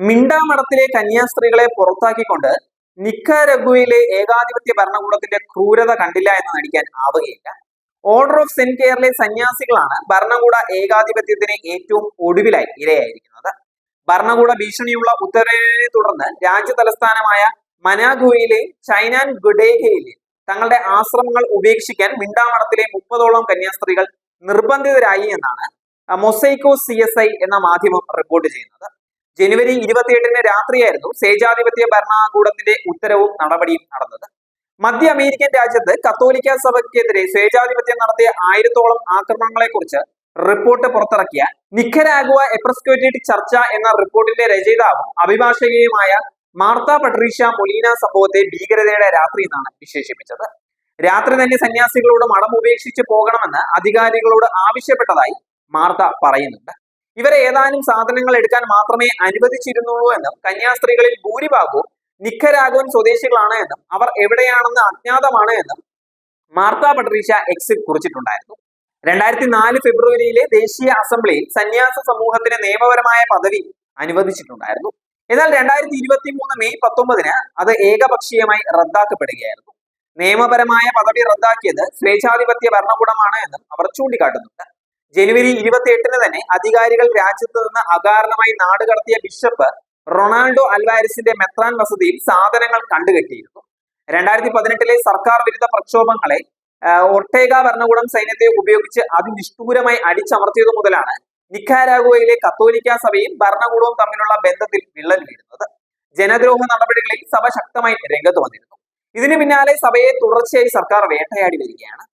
മിണ്ടാമഠത്തിലെ കന്യാസ്ത്രീകളെ പുറത്താക്കിക്കൊണ്ട് നിക്കരഗ്വയിലെ ഏകാധിപത്യ ഭരണകൂടത്തിന്റെ ക്രൂരത കണ്ടില്ല എന്ന് നടിക്കാൻ ആവുകയില്ല. ഓർഡർ ഓഫ് സെന്റ് കെയറിലെ സന്യാസികളാണ് ഭരണകൂട ഏകാധിപത്യത്തിന് ഏറ്റവും ഒടുവിലായി ഇരയായിരിക്കുന്നത്. ഭരണകൂട ഭീഷണിയുള്ള ഉത്തരവിനെ തുടർന്ന് രാജ്യ തലസ്ഥാനമായ മനാഗുവയിലെ ചൈനാൻ ഗുഡേഗയിലെ തങ്ങളുടെ ആശ്രമങ്ങൾ ഉപേക്ഷിക്കാൻ മിണ്ടാമഠത്തിലെ 30ഓളം കന്യാസ്ത്രീകൾ നിർബന്ധിതരായി എന്നാണ് മൊസൈക്കോ CSI എന്ന മാധ്യമം റിപ്പോർട്ട് ചെയ്യുന്നത്. ജനുവരി 28-ന് രാത്രിയായിരുന്നു സ്വേച്ഛാധിപത്യ ഭരണകൂടത്തിന്റെ ഉത്തരവും നടപടിയും നടന്നത്. മധ്യ അമേരിക്കൻ രാജ്യത്ത് കത്തോലിക്ക സഭയ്ക്കെതിരെ സ്വേച്ഛാധിപത്യം നടത്തിയ 1000ഓളം ആക്രമണങ്ങളെ കുറിച്ച് റിപ്പോർട്ട് പുറത്തിറക്കിയ നിക്കരാഗ്വ എപ്രസ്ക്വറ്റേറ്റ് ചർച്ച എന്ന റിപ്പോർട്ടിന്റെ രചയിതാവും അഭിഭാഷകയുമായ മാർത്ത പട്രീഷ്യ മൊലീന സംഭവത്തെ ഭീകരതയുടെ രാത്രി എന്നാണ് വിശേഷിപ്പിച്ചത്. രാത്രി തന്നെ സന്യാസികളോട് മഠം ഉപേക്ഷിച്ച് പോകണമെന്ന് അധികാരികളോട് ആവശ്യപ്പെട്ടതായി മാർത്ത പറയുന്നുണ്ട്. ഇവരെ ഏതാനും സാധനങ്ങൾ എടുക്കാൻ മാത്രമേ അനുവദിച്ചിരുന്നുള്ളൂ എന്നും കന്യാസ്ത്രീകളിൽ ഭൂരിഭാഗവും നിക്കരാഗ്വൻ സ്വദേശികളാണ് എന്നും അവർ എവിടെയാണെന്ന് അജ്ഞാതമാണ് എന്നും മാർത്ത പട്രീഷ്യ എക്സിൽ കുറിച്ചിട്ടുണ്ടായിരുന്നു. 2004 ഫെബ്രുവരിയിലെ ദേശീയ അസംബ്ലിയിൽ സന്യാസ സമൂഹത്തിന് നിയമപരമായ പദവി അനുവദിച്ചിട്ടുണ്ടായിരുന്നു. എന്നാൽ 2023 മെയ് 19-ന് അത് ഏകപക്ഷീയമായി റദ്ദാക്കപ്പെടുകയായിരുന്നു. നിയമപരമായ പദവി റദ്ദാക്കിയത് സ്വേച്ഛാധിപത്യ ഭരണകൂടമാണ് എന്നും അവർ ചൂണ്ടിക്കാട്ടുന്നുണ്ട്. ജനുവരി 28-ന് തന്നെ അധികാരികൾ രാജ്യത്ത് നിന്ന് അകാരണമായി നാടുകടത്തിയ ബിഷപ്പ് റൊണാൾഡോ അൽവാരിസിന്റെ മെത്രാൻ വസതിയിൽ സാധനങ്ങൾ കണ്ടുകെട്ടിയിരുന്നു. 2018-ലെ സർക്കാർ വിരുദ്ധ പ്രക്ഷോഭങ്ങളെ ഒർട്ടേഗ ഭരണകൂടം സൈന്യത്തെ ഉപയോഗിച്ച് അതിനിഷ്ഠൂരമായി അടിച്ചമർത്തിയതു മുതലാണ് നിക്കാരാഗ്വയിലെ കത്തോലിക്ക സഭയും ഭരണകൂടവും തമ്മിലുള്ള ബന്ധത്തിൽ വിള്ളൽ വീഴുന്നത്. ജനദ്രോഹ നടപടികളിൽ സഭ ശക്തമായി രംഗത്ത് വന്നിരുന്നു. ഇതിനു പിന്നാലെ സഭയെ തുടർച്ചയായി സർക്കാർ വേട്ടയാടി വരികയാണ്.